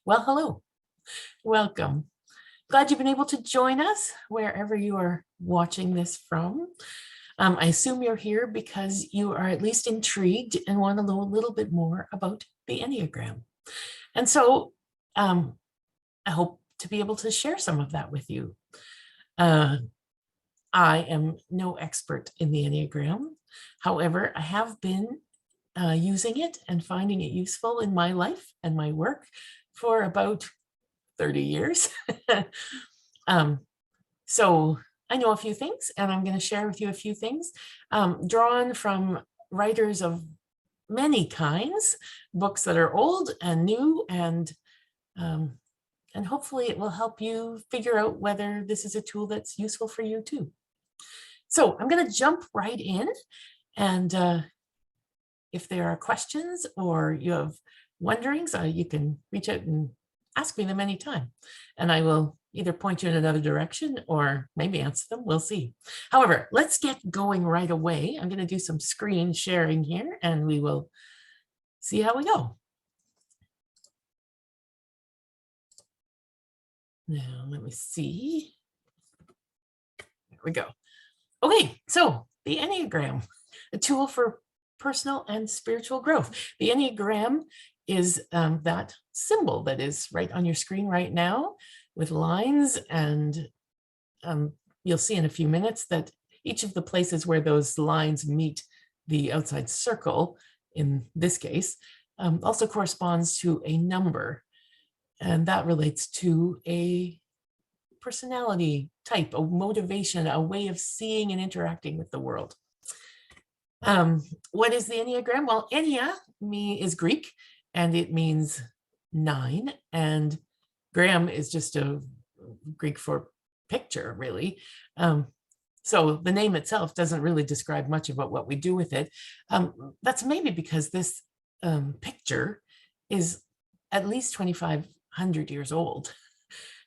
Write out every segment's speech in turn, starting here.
Well, hello, welcome. Glad you've been able to join us wherever you are watching this from. I assume you're here because you are at least intrigued and want to know a little bit more about the Enneagram. And so I hope to be able to share some of that with you. I am no expert in the Enneagram. However, I have been using it and finding it useful in my life and my work for about 30 years. So I know a few things, and I'm going to share with you a few things drawn from writers of many kinds, books that are old and new, and hopefully it will help you figure out whether this is a tool that's useful for you too. So I'm going to jump right in, and if there are questions or you have wonderings, you can reach out and ask me them anytime, and I will either point you in another direction or maybe answer them. We'll see. However, let's get going right away. I'm going to do some screen sharing here, and we will see how we go. Now, let me see. There we go. Okay, so the Enneagram, a tool for personal and spiritual growth. The Enneagram is that symbol that is right on your screen right now with lines, and you'll see in a few minutes that each of the places where those lines meet the outside circle, in this case, also corresponds to a number, and that relates to a personality type, a motivation, a way of seeing and interacting with the world. What is the Enneagram? Well, Ennea is Greek, and it means 9, and gram is just a Greek for picture, really. So the name itself doesn't really describe much about what we do with it. That's maybe because this picture is at least 2,500 years old,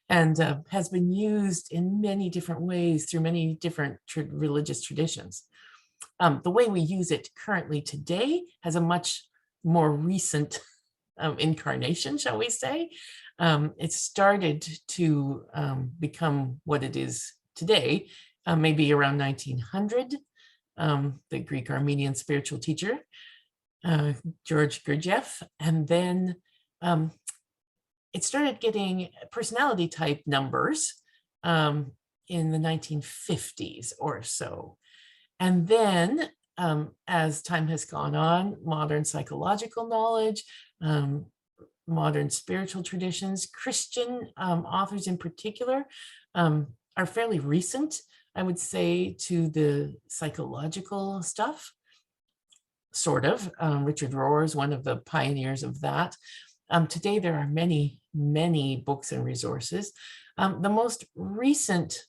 and has been used in many different ways through many different religious traditions. The way we use it currently today has a much more recent incarnation, shall we say. It started to become what it is today, maybe around 1900. The Greek Armenian spiritual teacher, George Gurdjieff, and then it started getting personality type numbers in the 1950s or so. And then as time has gone on, modern psychological knowledge, modern spiritual traditions, Christian authors in particular, are fairly recent, I would say, to the psychological stuff, sort of. Richard Rohr is one of the pioneers of that. Today, there are many, many books and resources. The most recent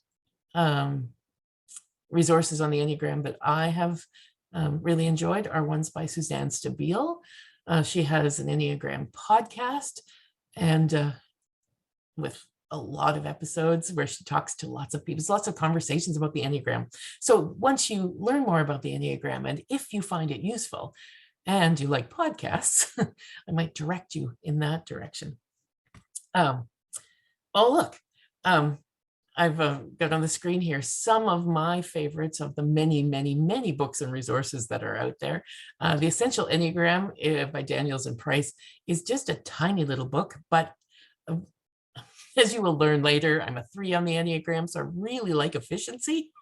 resources on the Enneagram that I have really enjoyed are ones by Suzanne Stabile. She has an Enneagram podcast, and with a lot of episodes where she talks to lots of people. There's lots of conversations about the Enneagram. So once you learn more about the Enneagram, and if you find it useful and you like podcasts, I might direct you in that direction. Oh, look, I've got on the screen here some of my favorites of the many, many, many books and resources that are out there. The Essential Enneagram by Daniels and Price is just a tiny little book, but as you will learn later, I'm a 3 on the Enneagram, so I really like efficiency.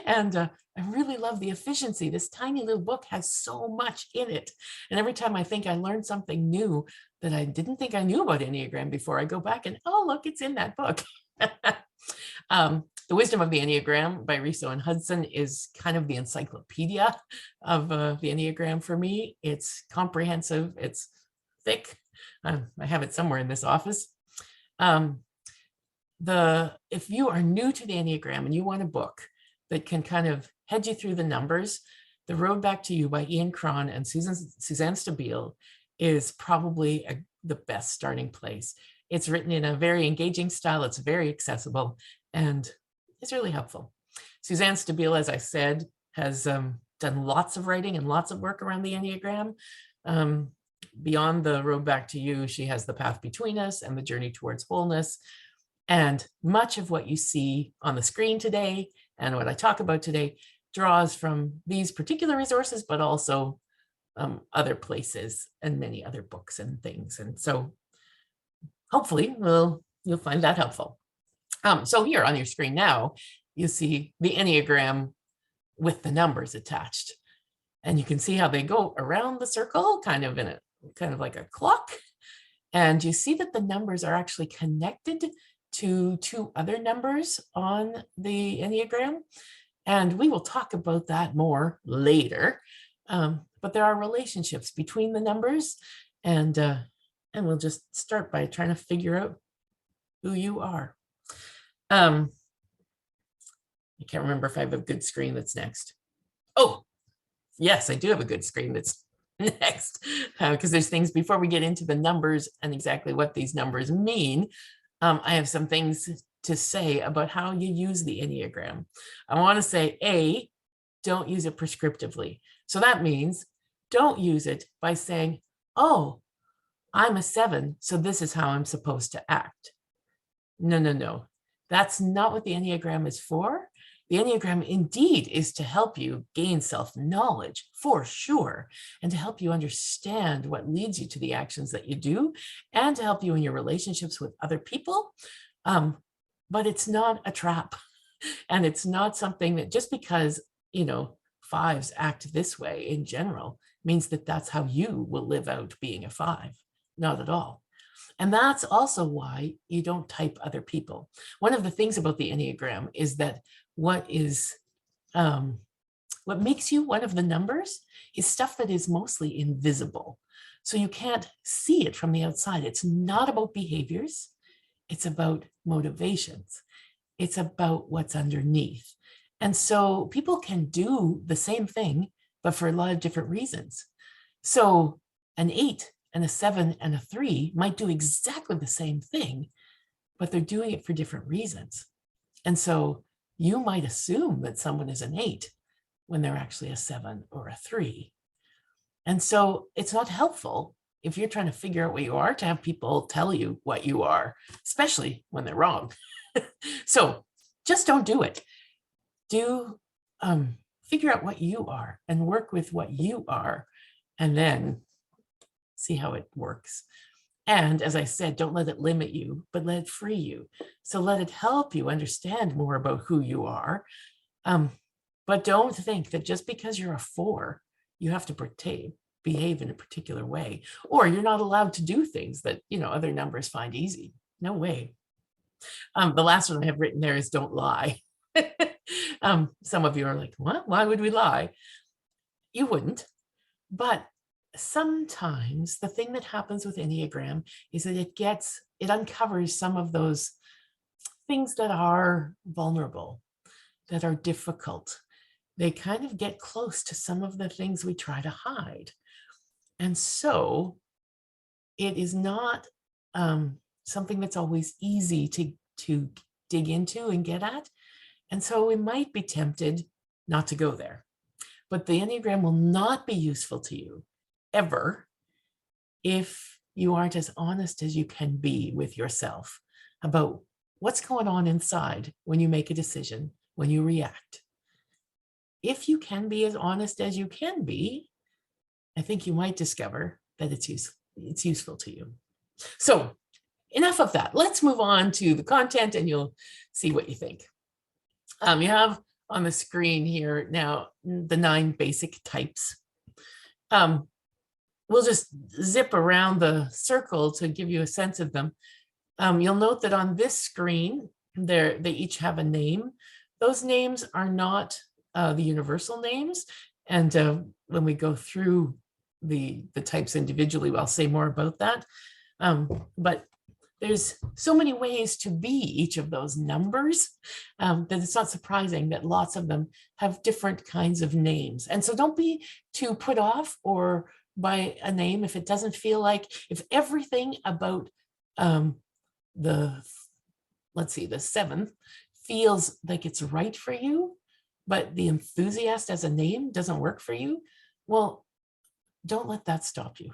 And I really love the efficiency. This tiny little book has so much in it. And every time I think I learned something new that I didn't think I knew about Enneagram before, I go back and, oh, look, it's in that book. The Wisdom of the Enneagram by Riso and Hudson is kind of the encyclopedia of the Enneagram for me. It's comprehensive. It's thick. I have it somewhere in this office. If you are new to the Enneagram and you want a book that can kind of head you through the numbers, The Road Back to You by Ian Cron and Suzanne Stabile is probably the best starting place. It's written in a very engaging style. It's very accessible, and it's really helpful. Suzanne Stabile, as I said, has done lots of writing and lots of work around the Enneagram. beyond the road back to you, she has the path between us and the journey towards wholeness. And much of what you see on the screen today and what I talk about today draws from these particular resources, but also other places and many other books and things. And so hopefully you'll find that helpful. So here on your screen now, you see the Enneagram with the numbers attached. And you can see how they go around the circle, kind of like a clock. And you see that the numbers are actually connected to two other numbers on the Enneagram. And we will talk about that more later. But there are relationships between the numbers, and we'll just start by trying to figure out who you are. I can't remember if I have a good screen that's next. Oh, yes, I do have a good screen that's next, because there's things before we get into the numbers and exactly what these numbers mean. I have some things to say about how you use the Enneagram. I want to say, A, don't use it prescriptively. So that means don't use it by saying, oh, I'm a 7, so this is how I'm supposed to act. No. That's not what the Enneagram is for. The Enneagram indeed is to help you gain self-knowledge, for sure, and to help you understand what leads you to the actions that you do, and to help you in your relationships with other people. But it's not a trap. And it's not something that just because, 5s act this way in general means that that's how you will live out being a 5. Not at all. And that's also why you don't type other people. One of the things about the Enneagram is that what makes you one of the numbers is stuff that is mostly invisible. So you can't see it from the outside. It's not about behaviors. It's about motivations. It's about what's underneath. And so people can do the same thing, but for a lot of different reasons. So an 8 and a 7 and a 3 might do exactly the same thing, but they're doing it for different reasons. And so you might assume that someone is an 8 when they're actually a 7 or a 3. And so it's not helpful if you're trying to figure out what you are to have people tell you what you are, especially when they're wrong. So just don't do it. Figure out what you are and work with what you are, and then see how it works. And as I said, don't let it limit you, but let it free you. So let it help you understand more about who you are. But don't think that just because you're a 4, you have to behave in a particular way, or you're not allowed to do things that, other numbers find easy. No way. The last one I have written there is don't lie. Some of you are like, what? Why would we lie? You wouldn't. But sometimes the thing that happens with Enneagram is that it uncovers some of those things that are vulnerable, that are difficult. They kind of get close to some of the things we try to hide. And so it is not something that's always easy to dig into and get at. And so we might be tempted not to go there. But the Enneagram will not be useful to you ever if you aren't as honest as you can be with yourself about what's going on inside when you make a decision, when you react. If you can be as honest as you can be, I think you might discover that it's useful to you. So enough of that. Let's move on to the content and you'll see what you think. You have on the screen here now the 9 basic types. We'll just zip around the circle to give you a sense of them. You'll note that on this screen, they each have a name. Those names are not the universal names. And when we go through the types individually, I'll say more about that. But there's so many ways to be each of those numbers that it's not surprising that lots of them have different kinds of names. And so don't be too put off or by a name if it doesn't feel like, if everything about the 7th feels like it's right for you, but the enthusiast as a name doesn't work for you, well, don't let that stop you.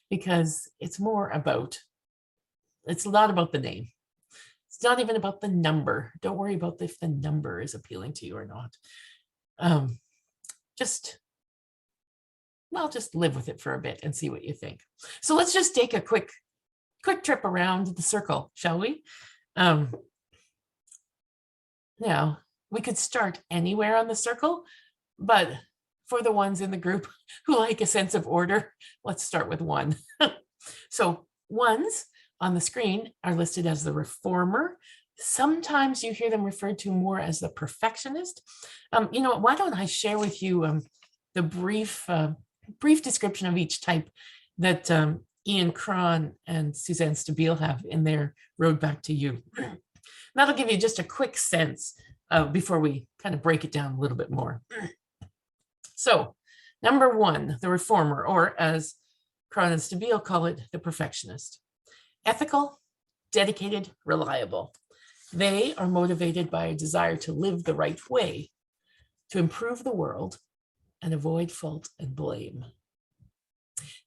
because it's not about the name. It's not even about the number. Don't worry about if the number is appealing to you or not. Just live with it for a bit and see what you think. So let's just take a quick trip around the circle, shall we? Now, we could start anywhere on the circle, but for the ones in the group who like a sense of order, let's start with 1. So ones on the screen are listed as the reformer. Sometimes you hear them referred to more as the perfectionist. Why don't I share with you the brief description of each type that Ian Cron and Suzanne Stabile have in their Road Back to You. That'll give you just a quick sense before we kind of break it down a little bit more. So, number 1, the reformer, or as Cron and Stabile call it, the perfectionist. Ethical, dedicated, reliable. They are motivated by a desire to live the right way, to improve the world, and avoid fault and blame.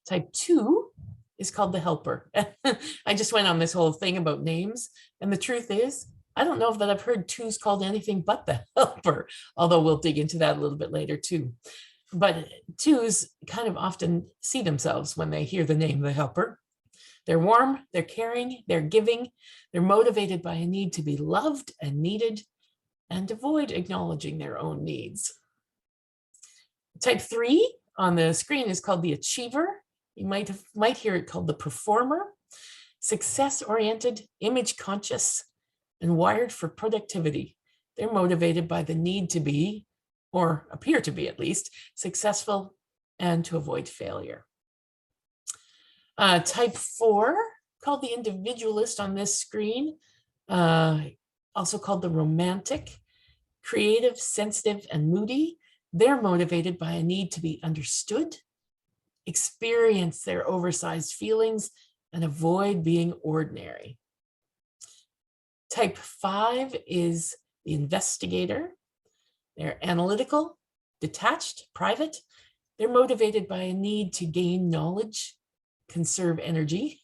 Type 2 is called the helper. I just went on this whole thing about names, and the truth is, I don't know that I've heard 2s called anything but the helper, although we'll dig into that a little bit later too. But 2s kind of often see themselves when they hear the name the helper. They're warm, they're caring, they're giving, they're motivated by a need to be loved and needed, and avoid acknowledging their own needs. Type 3 on the screen is called the achiever. You might hear it called the performer. Success-oriented, image-conscious, and wired for productivity. They're motivated by the need to be, or appear to be at least, successful and to avoid failure. Type 4, called the individualist on this screen, also called the romantic, creative, sensitive, and moody. They're motivated by a need to be understood, experience their oversized feelings, and avoid being ordinary. Type 5 is the investigator. They're analytical, detached, private. They're motivated by a need to gain knowledge, conserve energy,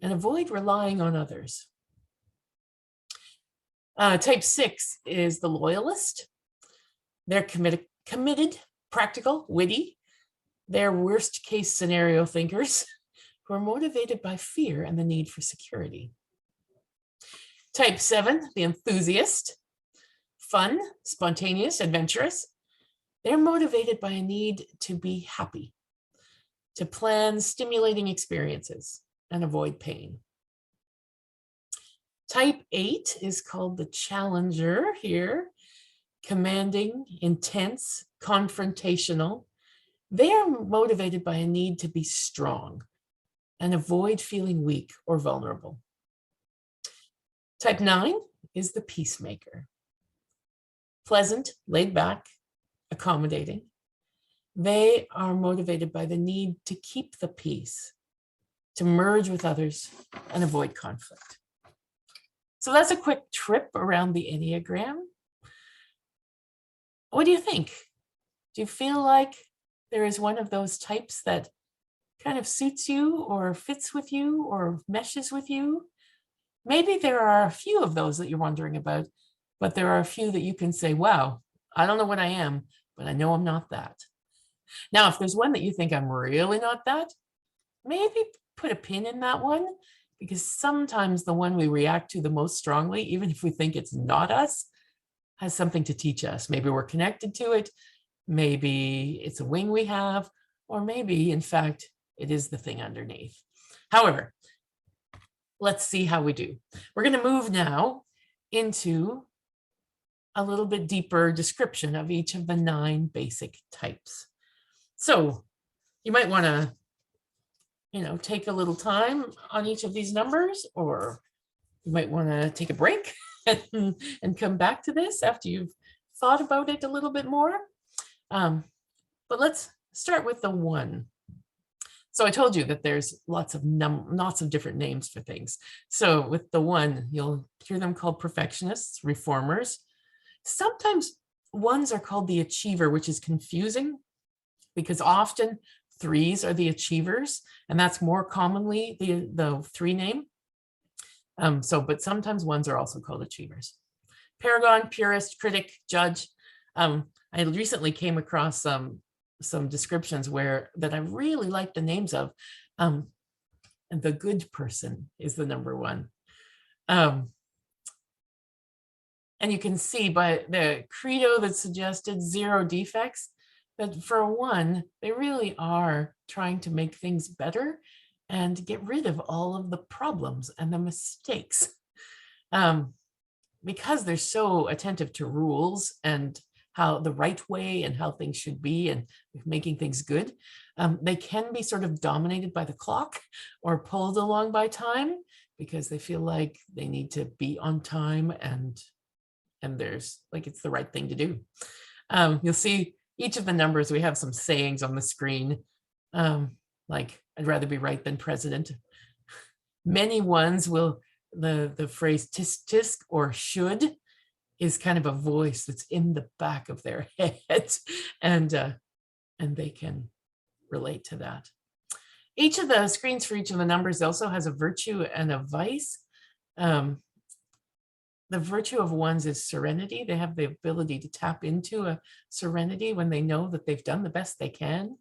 and avoid relying on others. Type 6 is the loyalist. They're committed, practical, witty. They're worst case scenario thinkers who are motivated by fear and the need for security. Type 7, the enthusiast. Fun, spontaneous, adventurous. They're motivated by a need to be happy, to plan stimulating experiences and avoid pain. Type 8 is called the challenger here. Commanding, intense, confrontational. They are motivated by a need to be strong and avoid feeling weak or vulnerable. Type 9 is the peacemaker. Pleasant, laid back, accommodating. They are motivated by the need to keep the peace, to merge with others and avoid conflict. So that's a quick trip around the Enneagram. What do you think? Do you feel like there is one of those types that kind of suits you or fits with you or meshes with you? Maybe there are a few of those that you're wondering about, but there are a few that you can say, wow, I don't know what I am, but I know I'm not that. Now, if there's one that you think I'm really not that, maybe put a pin in that one, because sometimes the one we react to the most strongly, even if we think it's not us, has something to teach us. Maybe we're connected to it. Maybe it's a wing we have, or maybe, in fact, it is the thing underneath. However, let's see how we do. We're going to move now into a little bit deeper description of each of the 9 basic types. So you might want to, take a little time on each of these numbers, or you might want to take a break and come back to this after you've thought about it a little bit more. But let's start with the 1. So I told you that there's lots of different names for things. So with the 1, you'll hear them called perfectionists, reformers. Sometimes 1s are called the achiever, which is confusing because often 3s are the achievers, and that's more commonly the 3 name. But sometimes 1s are also called achievers. Paragon, purist, critic, judge. I recently came across some descriptions that I really like the names of. And the good person is the number 1. And you can see by the credo that suggested 0 defects, that for a 1, they really are trying to make things better and get rid of all of the problems and the mistakes. Because they're so attentive to rules and how the right way and how things should be and making things good, they can be sort of dominated by the clock or pulled along by time because they feel like they need to be on time and there's like it's the right thing to do. You'll see each of the numbers, we have some sayings on the screen, like I'd rather be right than president. Many ones will, the phrase tisk tisk or should is kind of a voice that's in the back of their head, and they can relate to that. Each of the screens for each of the numbers also has a virtue and a vice. The virtue of 1s is serenity. They have the ability to tap into a serenity when they know that they've done the best they can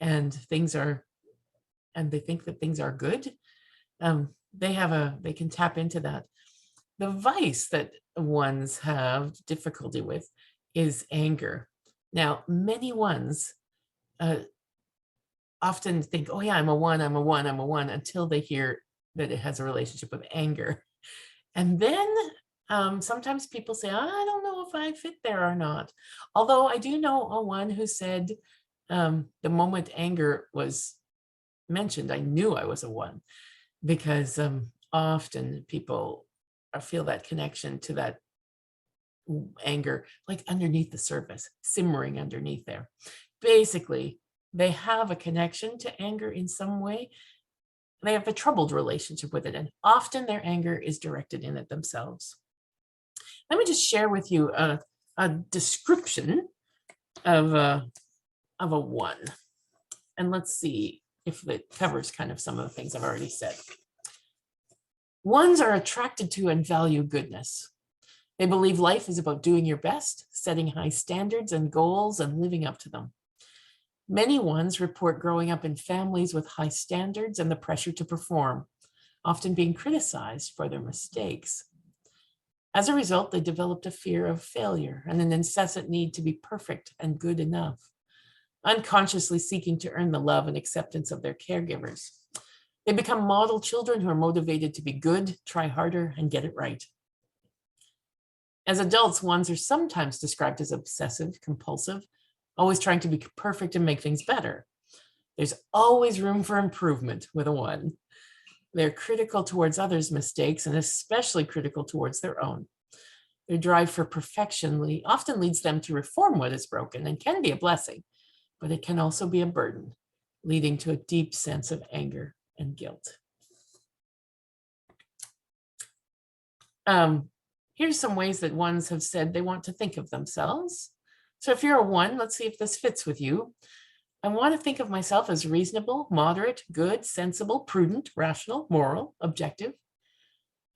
and they think that things are good. They can tap into that. The vice that 1s have difficulty with is anger. Now, many 1s often think, oh yeah, I'm a 1, I'm a 1, I'm a 1, until they hear that it has a relationship with anger. And then sometimes people say, I don't know if I fit there or not. Although I do know a 1 who said the moment anger was mentioned, I knew I was a 1, because often people feel that connection to that anger, like underneath the surface, simmering underneath there. Basically, they have a connection to anger in some way. They have a troubled relationship with it, and often their anger is directed in at themselves. Let me just share with you a description of a 1, and let's see if it covers kind of some of the things I've already said. 1s are attracted to and value goodness. They believe life is about doing your best, setting high standards and goals, and living up to them. Many 1s report growing up in families with high standards and the pressure to perform, often being criticized for their mistakes. As a result, they developed a fear of failure and an incessant need to be perfect and good enough, unconsciously seeking to earn the love and acceptance of their caregivers. They become model children who are motivated to be good, try harder, and get it right. As adults, 1s are sometimes described as obsessive, compulsive, always trying to be perfect and make things better. There's always room for improvement with a 1. They're critical towards others' mistakes and especially critical towards their own. Their drive for perfection often leads them to reform what is broken and can be a blessing, but it can also be a burden, leading to a deep sense of anger and guilt. Here's some ways that 1s have said they want to think of themselves. So if you're a 1, let's see if this fits with you. I want to think of myself as reasonable, moderate, good, sensible, prudent, rational, moral, objective.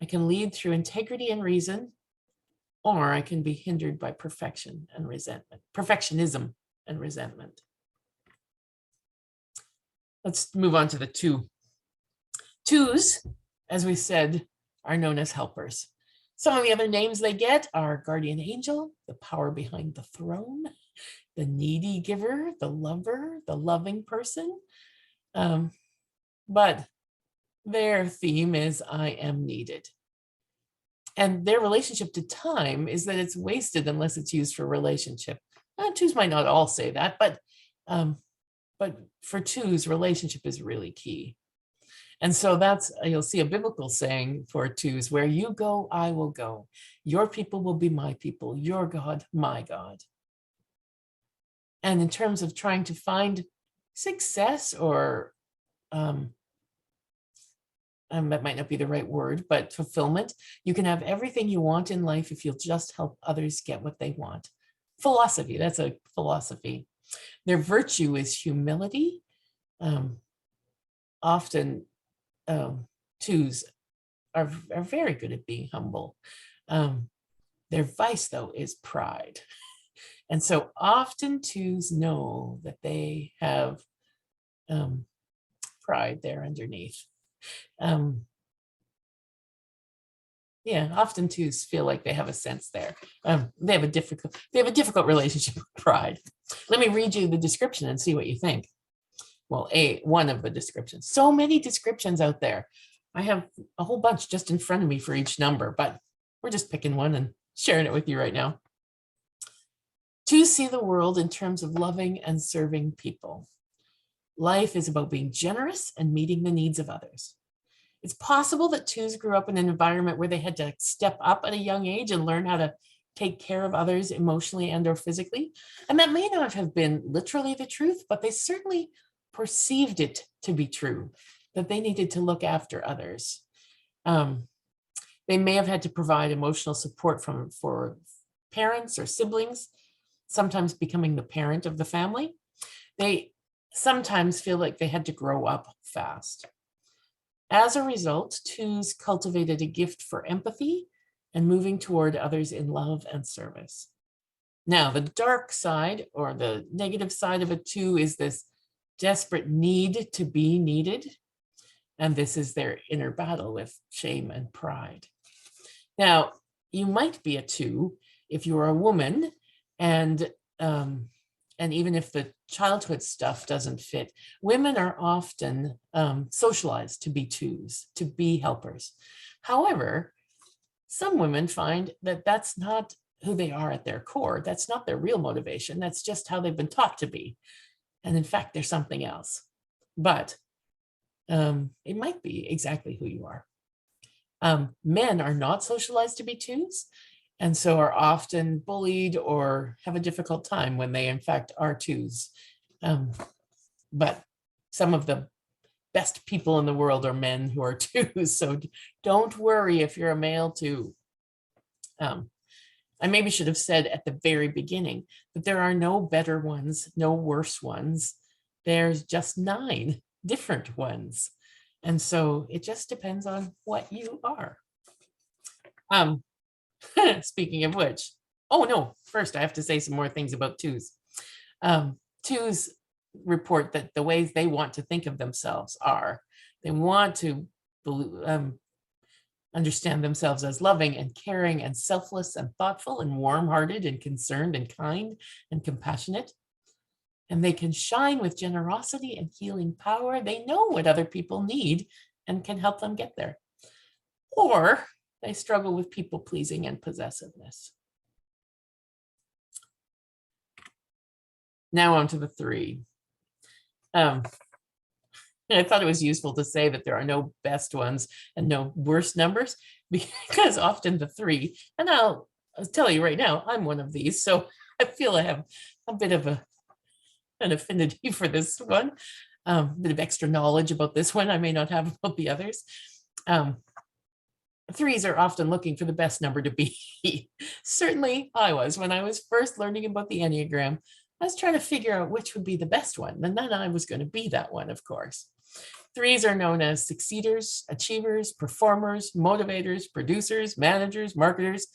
I can lead through integrity and reason, or I can be hindered by perfectionism and resentment. Let's move on to the 2. 2s, as we said, are known as helpers. Some of the other names they get are guardian angel, the power behind the throne, the needy giver, the lover, the loving person. But their theme is I am needed. And their relationship to time is that it's wasted unless it's used for relationship. 2s might not all say that, but for 2s, relationship is really key. And so you'll see a biblical saying for 2s, where you go, I will go. Your people will be my people. Your God, my God. And in terms of trying to find success or, that might not be the right word, but fulfillment, you can have everything you want in life if you'll just help others get what they want. Philosophy, that's a philosophy. Their virtue is humility. Often twos are very good at being humble. Their vice, though, is pride. And so often twos know that they have pride there underneath. Often twos feel like they have a sense there. They have a difficult relationship with pride. Let me read you the description and see what you think. Well, one of the descriptions. So many descriptions out there. I have a whole bunch just in front of me for each number, but we're just picking one and sharing it with you right now. Twos see the world in terms of loving and serving people. Life is about being generous and meeting the needs of others. It's possible that twos grew up in an environment where they had to step up at a young age and learn how to take care of others emotionally and or physically. And that may not have been literally the truth, but they certainly perceived it to be true, that they needed to look after others. They may have had to provide emotional support for parents or siblings, sometimes becoming the parent of the family. They sometimes feel like they had to grow up fast. As a result, twos cultivated a gift for empathy and moving toward others in love and service. Now, the dark side or the negative side of a two is this desperate need to be needed. And this is their inner battle with shame and pride. Now, you might be a two if you're a woman, and even if the childhood stuff doesn't fit, women are often socialized to be twos, to be helpers. However, some women find that that's not who they are at their core. That's not their real motivation. That's just how they've been taught to be. And in fact, there's something else. But it might be exactly who you are. Men are not socialized to be twos, and so are often bullied or have a difficult time when they in fact are twos. But some of the best people in the world are men who are twos, so don't worry if you're a male too. I maybe should have said at the very beginning that there are no better ones, no worse ones. There's just 9 different ones. And so it just depends on what you are. Speaking of which, first I have to say some more things about twos. Twos report that the ways they want to think of themselves are, they want to understand themselves as loving and caring and selfless and thoughtful and warm-hearted and concerned and kind and compassionate. And they can shine with generosity and healing power. They know what other people need and can help them get there. Or they struggle with people-pleasing and possessiveness. Now on to the 3. I thought it was useful to say that there are no best ones and no worst numbers, because often the 3, and I'll tell you right now, I'm one of these, so I feel I have a bit of an affinity for this one, a bit of extra knowledge about this one I may not have about the others. 3s are often looking for the best number to be. Certainly I was when I was first learning about the Enneagram. I was trying to figure out which would be the best one, and then I was going to be that one, of course. 3s are known as succeeders, achievers, performers, motivators, producers, managers, marketers.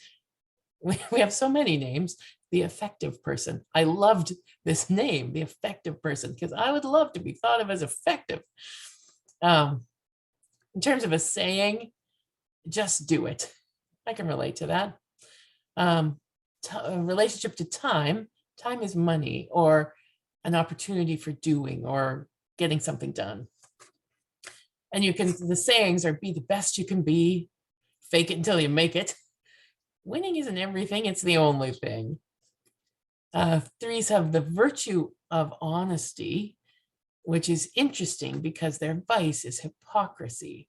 We have so many names. The effective person. I loved this name, the effective person, because I would love to be thought of as effective. In terms of a saying, just do it. I can relate to that. A relationship to time. Time is money, or an opportunity for doing or getting something done. And the sayings are be the best you can be, fake it until you make it. Winning isn't everything, it's the only thing. 3s have the virtue of honesty, which is interesting because their vice is hypocrisy.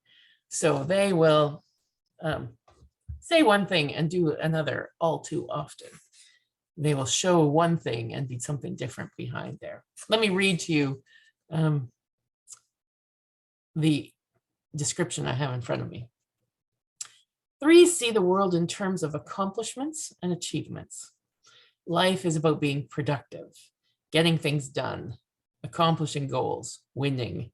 So they will say one thing and do another all too often. They will show one thing and be something different behind there. Let me read to you the description I have in front of me. 3s see the world in terms of accomplishments and achievements. Life is about being productive, getting things done, accomplishing goals, winning.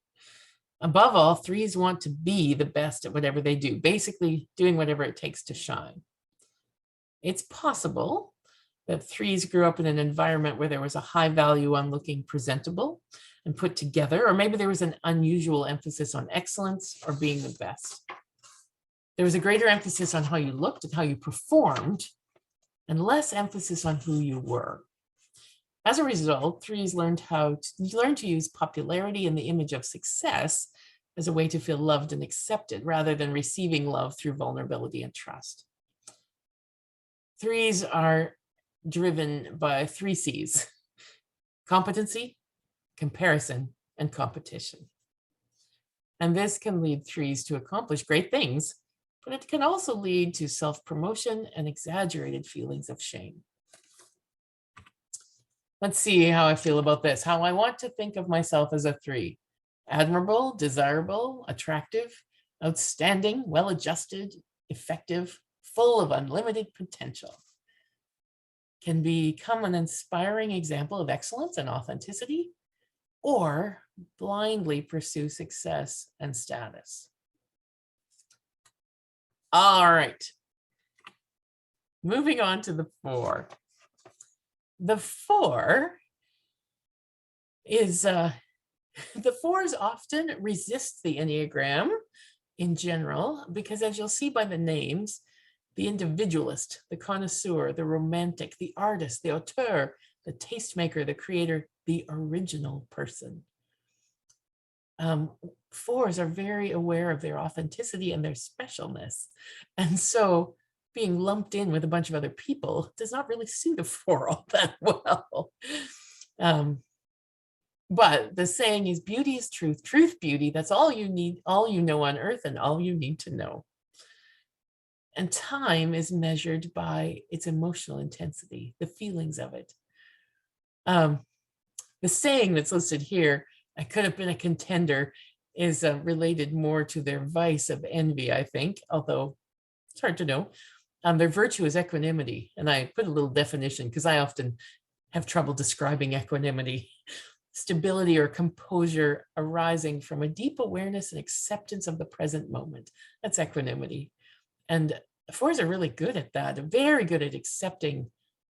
Above all, threes want to be the best at whatever they do, basically doing whatever it takes to shine. It's possible that threes grew up in an environment where there was a high value on looking presentable and put together, or maybe there was an unusual emphasis on excellence or being the best. There was a greater emphasis on how you looked and how you performed, and less emphasis on who you were. As a result, threes learned to use popularity and the image of success as a way to feel loved and accepted, rather than receiving love through vulnerability and trust. Threes are driven by 3 C's: competency, comparison, and competition. And this can lead threes to accomplish great things, but it can also lead to self-promotion and exaggerated feelings of shame. Let's see how I feel about this. How I want to think of myself as a 3: admirable, desirable, attractive, outstanding, well-adjusted, effective, full of unlimited potential. Can become an inspiring example of excellence and authenticity, or blindly pursue success and status. All right. Moving on to the 4. The 4 is, the 4s often resist the Enneagram in general, because as you'll see by the names, the individualist, the connoisseur, the romantic, the artist, the auteur, the tastemaker, the creator, the original person. 4s are very aware of their authenticity and their specialness. And so being lumped in with a bunch of other people does not really suit a 4 all that well. But the saying is, beauty is truth, truth, beauty. That's all you need, all you know on earth, and all you need to know. And time is measured by its emotional intensity, the feelings of it. The saying that's listed here, I could have been a contender, is related more to their vice of envy, I think, although it's hard to know. Their virtue is equanimity. And I put a little definition because I often have trouble describing equanimity. Stability or composure arising from a deep awareness and acceptance of the present moment. That's equanimity. And 4s are really good at that. They're very good at accepting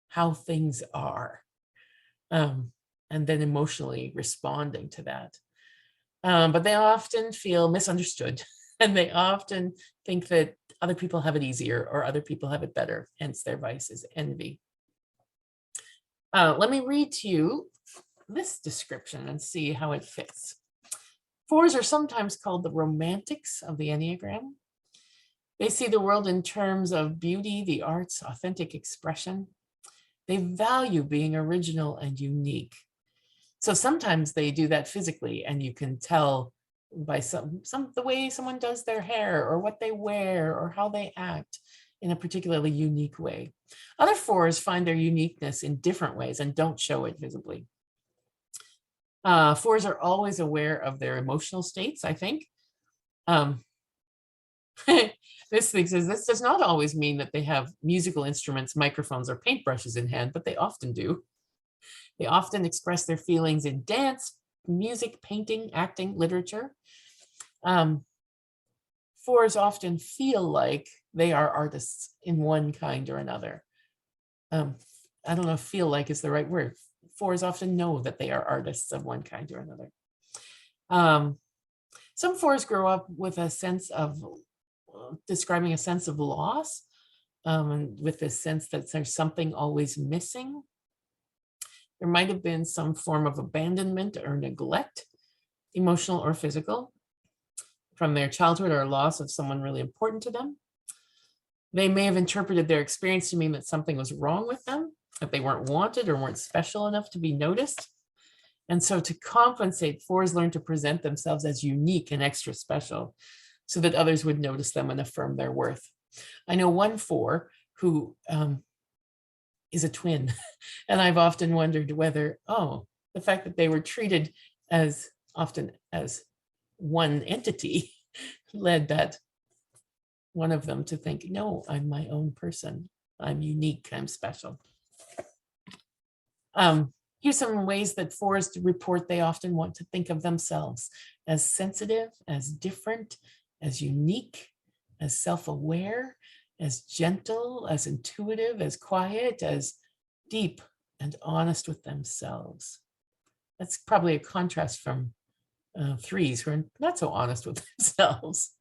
how things are, and then emotionally responding to that. But they often feel misunderstood, and they often think that other people have it easier or other people have it better, hence their vice is envy. Let me read to you this description and see how it fits. 4s are sometimes called the romantics of the Enneagram. They see the world in terms of beauty, the arts, authentic expression. They value being original and unique. So sometimes they do that physically, and you can tell by the way someone does their hair or what they wear or how they act in a particularly unique way. Other 4s find their uniqueness in different ways and don't show it visibly. 4s are always aware of their emotional states, I think. This thing says, this does not always mean that they have musical instruments, microphones, or paintbrushes in hand, but they often do. They often express their feelings in dance, music, painting, acting, literature. 4s often feel like they are artists in one kind or another. I don't know if feel like is the right word. 4s often know that they are artists of one kind or another. Some 4s grow up with a sense of describing a sense of loss, and with this sense that there's something always missing. There might have been some form of abandonment or neglect, emotional or physical, from their childhood, or loss of someone really important to them. They may have interpreted their experience to mean that something was wrong with them, that they weren't wanted or weren't special enough to be noticed. And so to compensate, 4s learn to present themselves as unique and extra special so that others would notice them and affirm their worth. I know one 4 who is a twin, and I've often wondered whether, the fact that they were treated as often as one entity led that one of them to think, no, I'm my own person. I'm unique, I'm special. Here's some ways that fours report they often want to think of themselves: as sensitive, as different, as unique, as self-aware, as gentle, as intuitive, as quiet, as deep and honest with themselves. That's probably a contrast from threes, who are not so honest with themselves.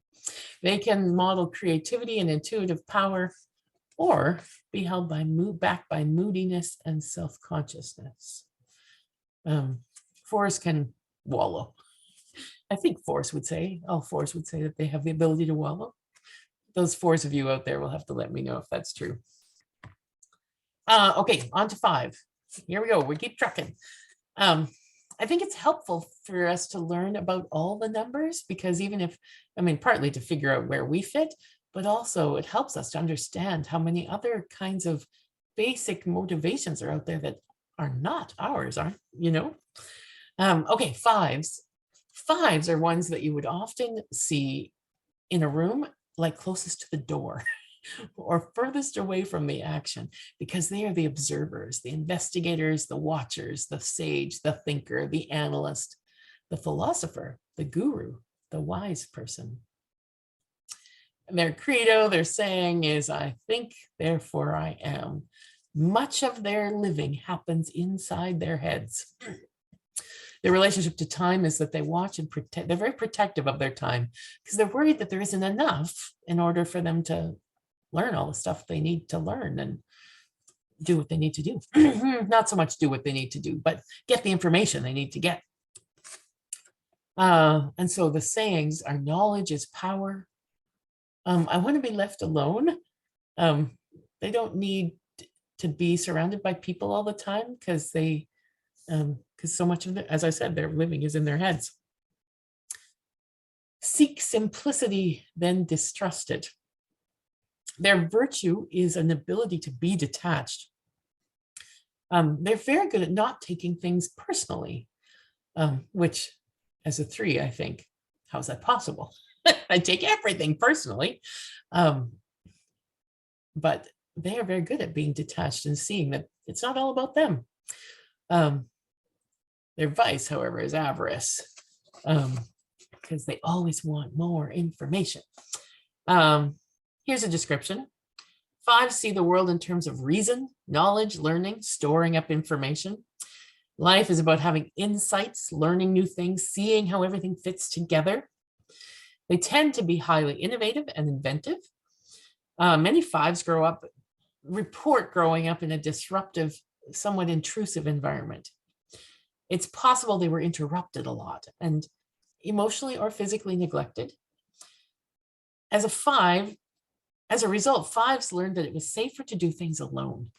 They can model creativity and intuitive power, or be held back by moodiness and self-consciousness. Fours can wallow. I think all fours would say that they have the ability to wallow. Those fours of you out there will have to let me know if that's true. Okay, on to 5. Here we go. We keep trucking. I think it's helpful for us to learn about all the numbers, because even if, partly to figure out where we fit, but also it helps us to understand how many other kinds of basic motivations are out there that are not ours, okay, 5s. 5s are ones that you would often see in a room like closest to the door or furthest away from the action, because they are the observers, the investigators, the watchers, the sage, the thinker, the analyst, the philosopher, the guru, the wise person. And their credo, their saying is, I think, therefore I am. Much of their living happens inside their heads. Their relationship to time is that they watch and protect. They're very protective of their time because they're worried that there isn't enough in order for them to learn all the stuff they need to learn and do what they need to do. Not so much do what they need to do, but get the information they need to get. And so the sayings are: knowledge is power. I want to be left alone. They don't need to be surrounded by people all the time because so much of it, as I said, their living is in their heads. Seek simplicity, then distrust it. Their virtue is an ability to be detached. They're very good at not taking things personally, which as a 3, I think, how's that possible? I take everything personally. But they are very good at being detached and seeing that it's not all about them. Their vice, however, is avarice, because they always want more information. Here's a description. 5 see the world in terms of reason, knowledge, learning, storing up information. Life is about having insights, learning new things, seeing how everything fits together. They tend to be highly innovative and inventive. Many 5s report growing up in a disruptive, somewhat intrusive environment. It's possible they were interrupted a lot and emotionally or physically neglected. As a result, 5s learned that it was safer to do things alone,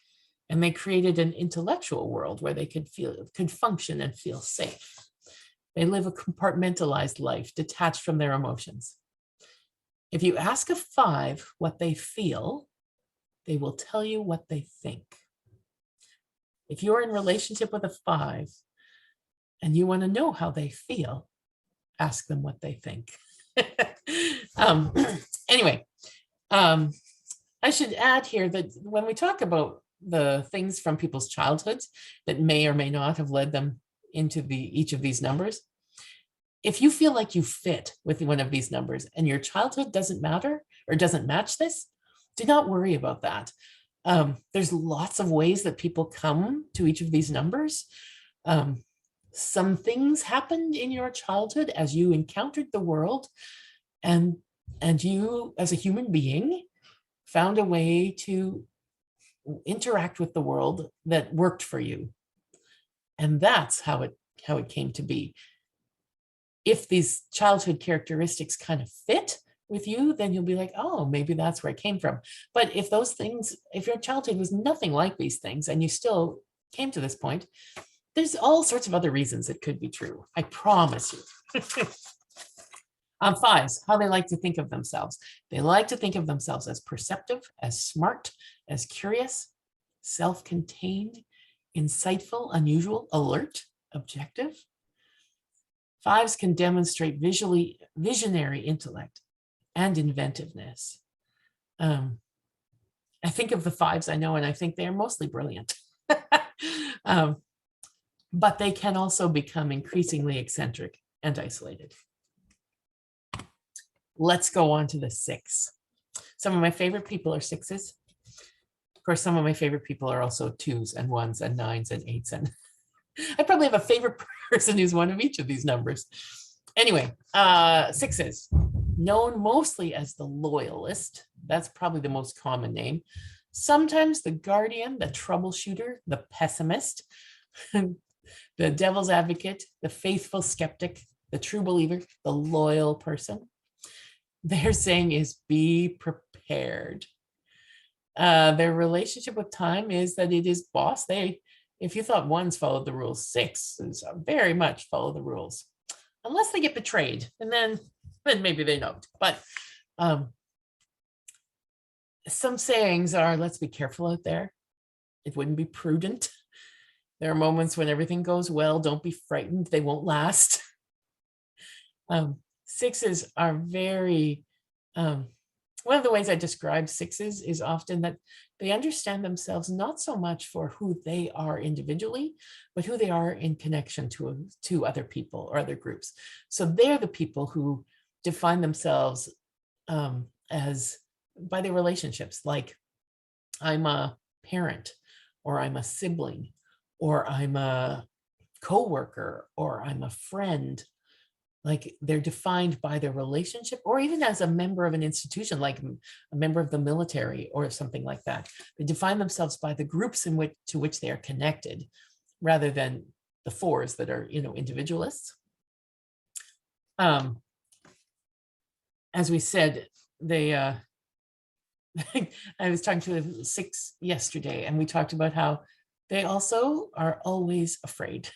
and they created an intellectual world where they could function and feel safe. They live a compartmentalized life, detached from their emotions. If you ask a 5 what they feel, they will tell you what they think. If you're in relationship with a 5 and you want to know how they feel, ask them what they think. Anyway, I should add here that when we talk about the things from people's childhoods that may or may not have led them into each of these numbers, if you feel like you fit with one of these numbers and your childhood doesn't matter or doesn't match this, do not worry about that. There's lots of ways that people come to each of these numbers. Some things happened in your childhood as you encountered the world, and you, as a human being, found a way to interact with the world that worked for you. And that's how it came to be. If these childhood characteristics kind of fit with you, then you'll be like, oh, maybe that's where it came from. But if your childhood was nothing like these things and you still came to this point, there's all sorts of other reasons it could be true. I promise you. 5s, how they like to think of themselves. They like to think of themselves as perceptive, as smart, as curious, self-contained, insightful, unusual, alert, objective. 5s can demonstrate visionary intellect and inventiveness. I think of the 5s I know, and I think they are mostly brilliant. but they can also become increasingly eccentric and isolated. Let's go on to the 6. Some of my favorite people are 6s. Of course, some of my favorite people are also 2s and 1s and 9s and 8s. And I probably have a favorite person who's one of each of these numbers. Anyway, 6s, known mostly as the loyalist. That's probably the most common name. Sometimes the guardian, the troubleshooter, the pessimist, the devil's advocate, the faithful skeptic, the true believer, the loyal person. Their saying is be prepared. Their relationship with time is that it is boss. If you thought 1s followed the rules, 6s very much follow the rules, unless they get betrayed, and then maybe they don't. But some sayings are, let's be careful out there. It wouldn't be prudent. There are moments when everything goes well. Don't be frightened. They won't last. 6s are very, one of the ways I describe 6s is often that they understand themselves not so much for who they are individually, but who they are in connection to other people or other groups. So they're the people who define themselves as by their relationships, like I'm a parent, or I'm a sibling, or I'm a coworker, or I'm a friend. Like they're defined by their relationship, or even as a member of an institution, like a member of the military or something like that. They define themselves by the groups to which they are connected, rather than the 4s that are, individualists. As we said, they, I was talking to a 6 yesterday, and we talked about how they also are always afraid.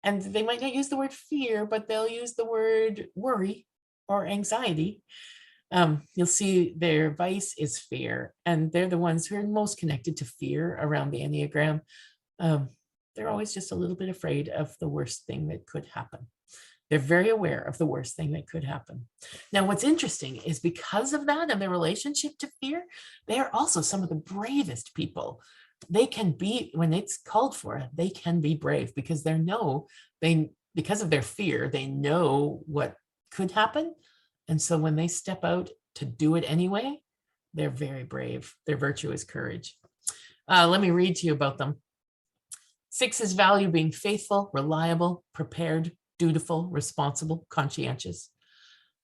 And they might not use the word fear, but they'll use the word worry or anxiety. You'll see their vice is fear, and they're the ones who are most connected to fear around the Enneagram. They're always just a little bit afraid of the worst thing that could happen. They're very aware of the worst thing that could happen. Now, what's interesting is because of that and their relationship to fear, they are also some of the bravest people. They can be, when it's called for, they can be brave because because of their fear, they know what could happen. And so when they step out to do it anyway, they're very brave. Their virtue is courage. Let me read to you about them. 6s value being faithful, reliable, prepared, dutiful, responsible, conscientious.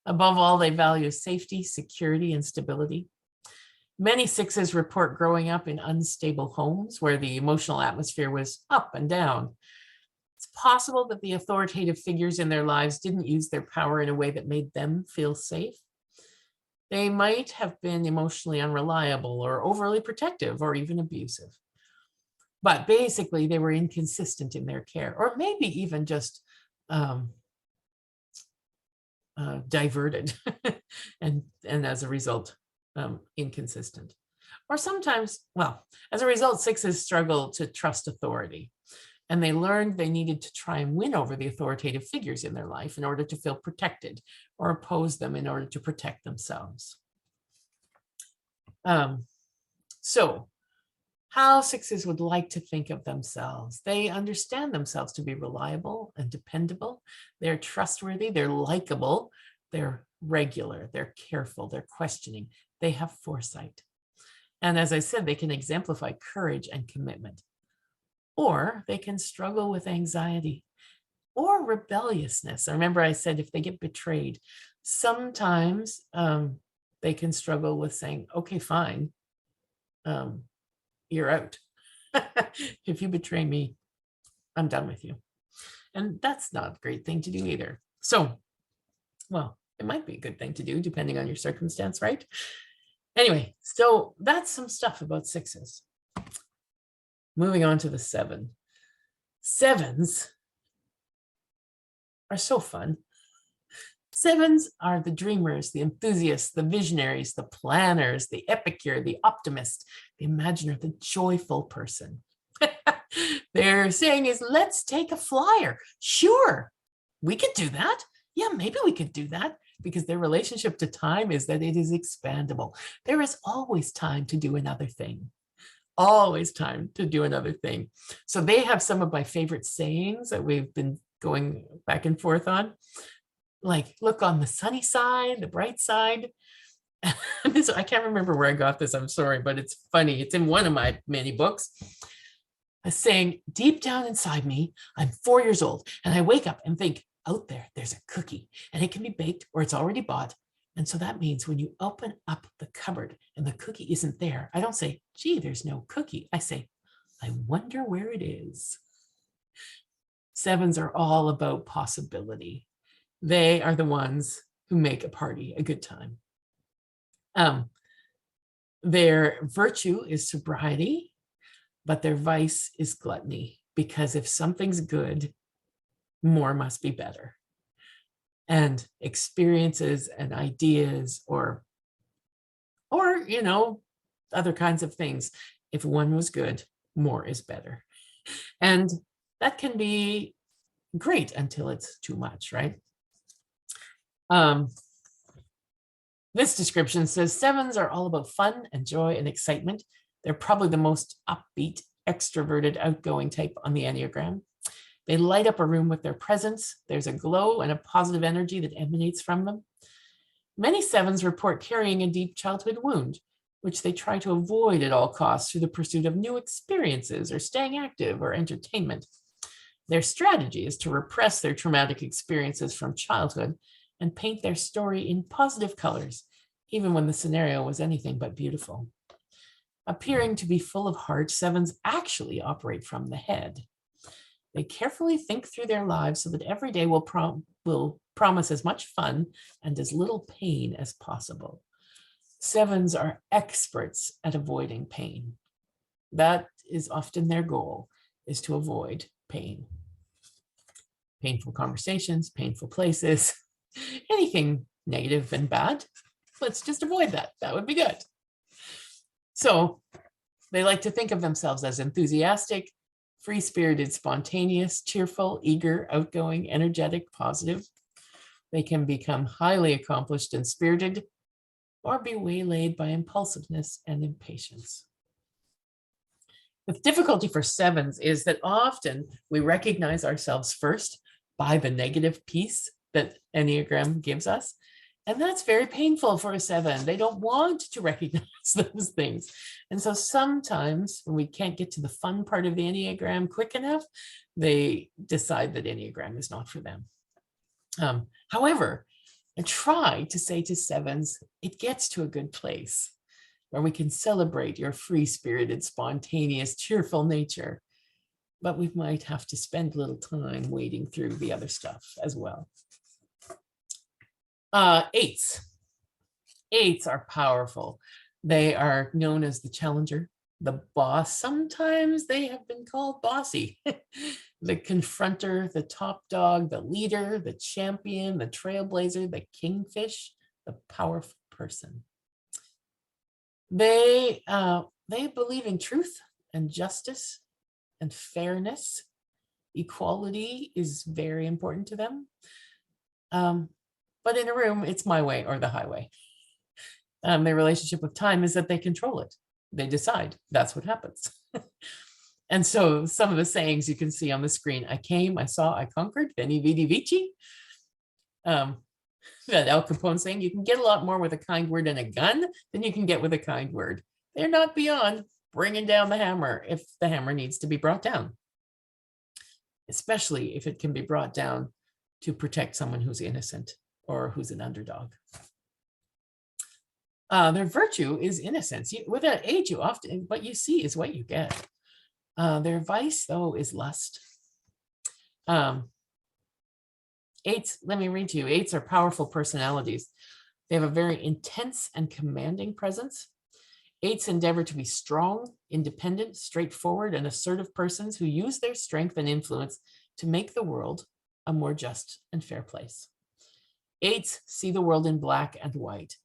Above all, they value safety, security, and stability. Many 6s report growing up in unstable homes where the emotional atmosphere was up and down. It's possible that the authoritative figures in their lives didn't use their power in a way that made them feel safe. They might have been emotionally unreliable or overly protective or even abusive. But basically, they were inconsistent in their care, or maybe even just diverted and as a result, inconsistent. Or sometimes, as a result, 6s struggle to trust authority. And they learned they needed to try and win over the authoritative figures in their life in order to feel protected, or oppose them in order to protect themselves. So how 6s would like to think of themselves. They understand themselves to be reliable and dependable. They're trustworthy, they're likable, they're regular, they're careful, they're questioning, they have foresight. And as I said, they can exemplify courage and commitment. Or they can struggle with anxiety or rebelliousness. I remember I said if they get betrayed, sometimes they can struggle with saying, okay, fine, you're out. If you betray me, I'm done with you. And that's not a great thing to do either. So, it might be a good thing to do depending on your circumstance, right? Anyway, so that's some stuff about 6s. Moving on to the 7. 7s are so fun. 7s are the dreamers, the enthusiasts, the visionaries, the planners, the epicure, the optimist, the imaginer, the joyful person. Their saying is, let's take a flyer. Sure, we could do that. Yeah, maybe we could do that, because their relationship to time is that it is expandable. There is always time to do another thing. always time to do another thing. So they have some of my favorite sayings that we've been going back and forth on, like look on the sunny side, the bright side. I can't remember where I got this, I'm sorry, but it's funny. It's in one of my many books. A saying, deep down inside me, I'm 4 years old, and I wake up and think, out there's a cookie, and it can be baked or it's already bought. And so that means when you open up the cupboard and the cookie isn't there, I don't say, gee, there's no cookie. I say, I wonder where it is. Sevens are all about possibility. They are the ones who make a party a good time. Their virtue is sobriety, but their vice is gluttony, because if something's good, more must be better. And experiences and ideas or other kinds of things, if one was good, more is better. And that can be great until it's too much, right? This description says sevens are all about fun and joy and excitement. They're probably the most upbeat, extroverted, outgoing type on the Enneagram. They light up a room with their presence. There's a glow and a positive energy that emanates from them. Many sevens report carrying a deep childhood wound, which they try to avoid at all costs through the pursuit of new experiences or staying active or entertainment. Their strategy is to repress their traumatic experiences from childhood and paint their story in positive colors, even when the scenario was anything but beautiful. Appearing to be full of heart, sevens actually operate from the head. They carefully think through their lives so that every day will promise as much fun and as little pain as possible. Sevens are experts at avoiding pain. That is often their goal, is to avoid pain. Painful conversations, painful places, anything negative and bad. Let's just avoid that. That would be good. So they like to think of themselves as enthusiastic, free-spirited, spontaneous, cheerful, eager, outgoing, energetic, positive. They can become highly accomplished and spirited, or be waylaid by impulsiveness and impatience. The difficulty for sevens is that often we recognize ourselves first by the negative piece that Enneagram gives us. And that's very painful for a seven. They don't want to recognize those things. And so sometimes when we can't get to the fun part of the Enneagram quick enough, they decide that Enneagram is not for them. However, I try to say to sevens, it gets to a good place where we can celebrate your free-spirited, spontaneous, cheerful nature, but we might have to spend a little time wading through the other stuff as well. Eights. Eights are powerful. They are known as the challenger, the boss. Sometimes they have been called bossy. The confronter, the top dog, the leader, the champion, the trailblazer, the kingfish, the powerful person. They believe in truth and justice and fairness. Equality is very important to them. But in a room, it's my way or the highway. Their relationship with time is that they control it. They decide. That's what happens. And so some of the sayings you can see on the screen: I came, I saw, I conquered, veni vidi vici. That Al Capone saying, you can get a lot more with a kind word and a gun than you can get with a kind word. They're not beyond bringing down the hammer if the hammer needs to be brought down, especially if it can be brought down to protect someone who's innocent or who's an underdog. Their virtue is innocence. With that age, you often, what you see is what you get. Their vice, though, is lust. Eights, let me read to you. Eights are powerful personalities. They have a very intense and commanding presence. Eights endeavor to be strong, independent, straightforward, and assertive persons who use their strength and influence to make the world a more just and fair place. Eights see the world in black and white.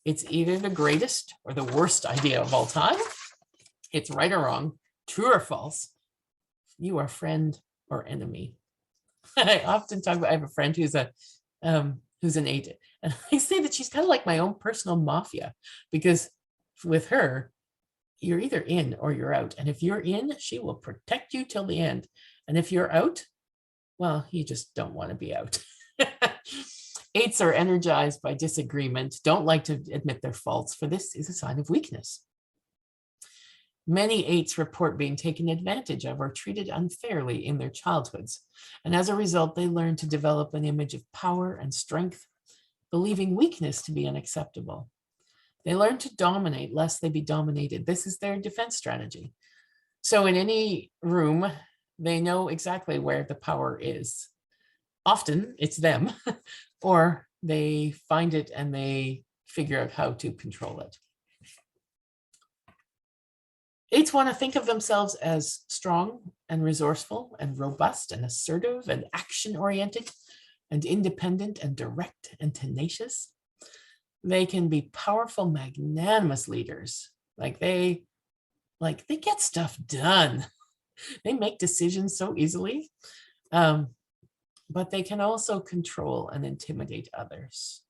It's either the greatest or the worst idea of all time. It's right or wrong, true or false. You are friend or enemy. I often talk about, I have a friend who's an eight, and I say that she's kind of like my own personal mafia, because with her, you're either in or you're out. And if you're in, she will protect you till the end. And if you're out, well, you just don't want to be out. Eights are energized by disagreement, don't like to admit their faults, for this is a sign of weakness. Many eights report being taken advantage of or treated unfairly in their childhoods. And as a result, they learn to develop an image of power and strength, believing weakness to be unacceptable. They learn to dominate lest they be dominated. This is their defense strategy. So in any room, they know exactly where the power is. Often it's them, or they find it and they figure out how to control it. Eights want to think of themselves as strong and resourceful and robust and assertive and action-oriented and independent and direct and tenacious. They can be powerful, magnanimous leaders. They get stuff done. They make decisions so easily, but they can also control and intimidate others.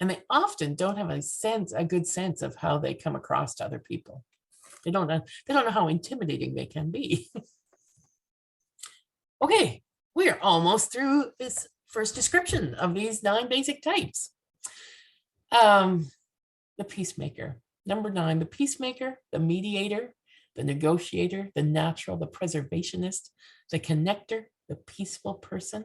And they often don't have a good sense of how they come across to other people. They don't know how intimidating they can be. Okay, we are almost through this first description of these 9 basic types. The peacemaker. Number 9, the peacemaker, the mediator, the negotiator, the natural, the preservationist, the connector, the peaceful person.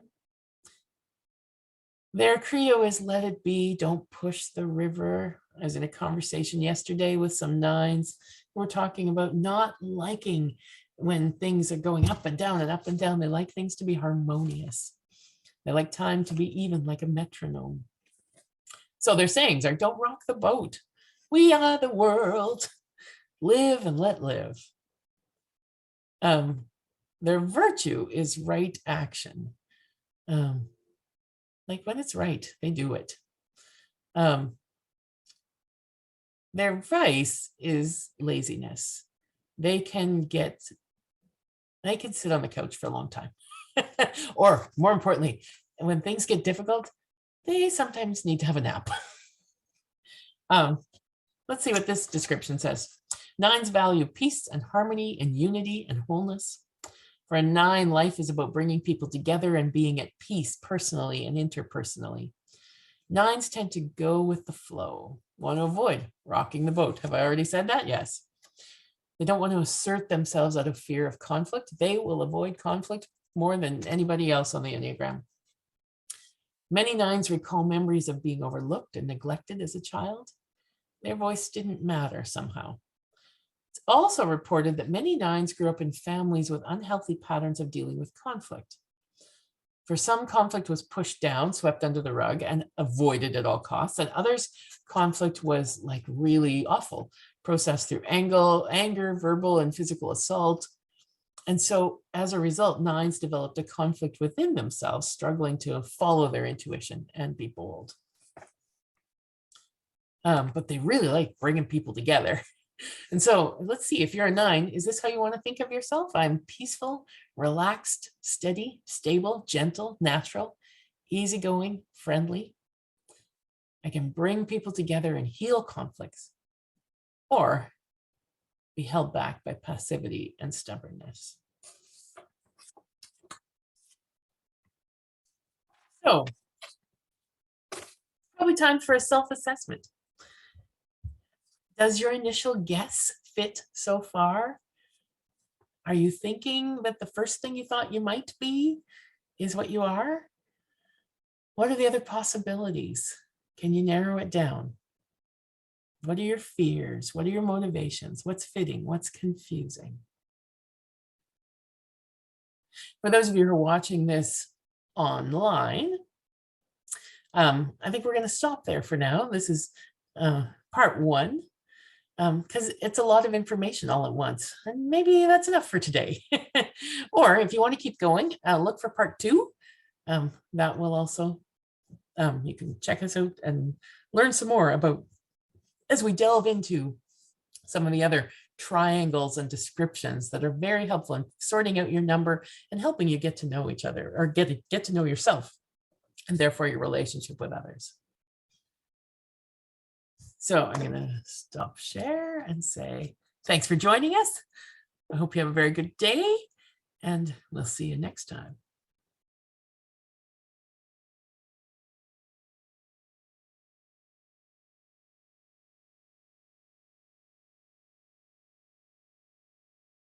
Their credo is let it be, don't push the river. I was in a conversation yesterday with some 9s. We're talking about not liking when things are going up and down and up and down. They like things to be harmonious. They like time to be even, like a metronome. So their sayings are, don't rock the boat. We are the world. Live and let live. Their virtue is right action. Like when it's right, they do it. Their vice is laziness. They can sit on the couch for a long time. Or more importantly, when things get difficult, they sometimes need to have a nap. Let's see what this description says. 9s value peace and harmony and unity and wholeness. For a 9, life is about bringing people together and being at peace personally and interpersonally. 9s tend to go with the flow, want to avoid rocking the boat. Have I already said that? Yes. They don't want to assert themselves out of fear of conflict. They will avoid conflict more than anybody else on the Enneagram. Many 9s recall memories of being overlooked and neglected as a child. Their voice didn't matter somehow. It's also reported that many 9s grew up in families with unhealthy patterns of dealing with conflict. For some, conflict was pushed down, swept under the rug, and avoided at all costs. And others, conflict was like really awful, processed through anger, verbal and physical assault. And so as a result, 9s developed a conflict within themselves, struggling to follow their intuition and be bold. But they really like bringing people together. And so let's see, if you're a 9, is this how you want to think of yourself? I'm peaceful, relaxed, steady, stable, gentle, natural, easygoing, friendly. I can bring people together and heal conflicts, or be held back by passivity and stubbornness. So, probably time for a self-assessment. Does your initial guess fit so far? Are you thinking that the first thing you thought you might be is what you are? What are the other possibilities? Can you narrow it down? What are your fears? What are your motivations? What's fitting? What's confusing? For those of you who are watching this online, I think we're going to stop there for now. This is part 1. Because it's a lot of information all at once. And maybe that's enough for today. Or if you want to keep going, look for part 2. That will also, you can check us out and learn some more about, as we delve into some of the other triangles and descriptions that are very helpful in sorting out your number and helping you get to know each other, or get to know yourself, and therefore your relationship with others. So I'm going to stop share and say Thanks for joining us. I hope you have a very good day, and we'll see you next time.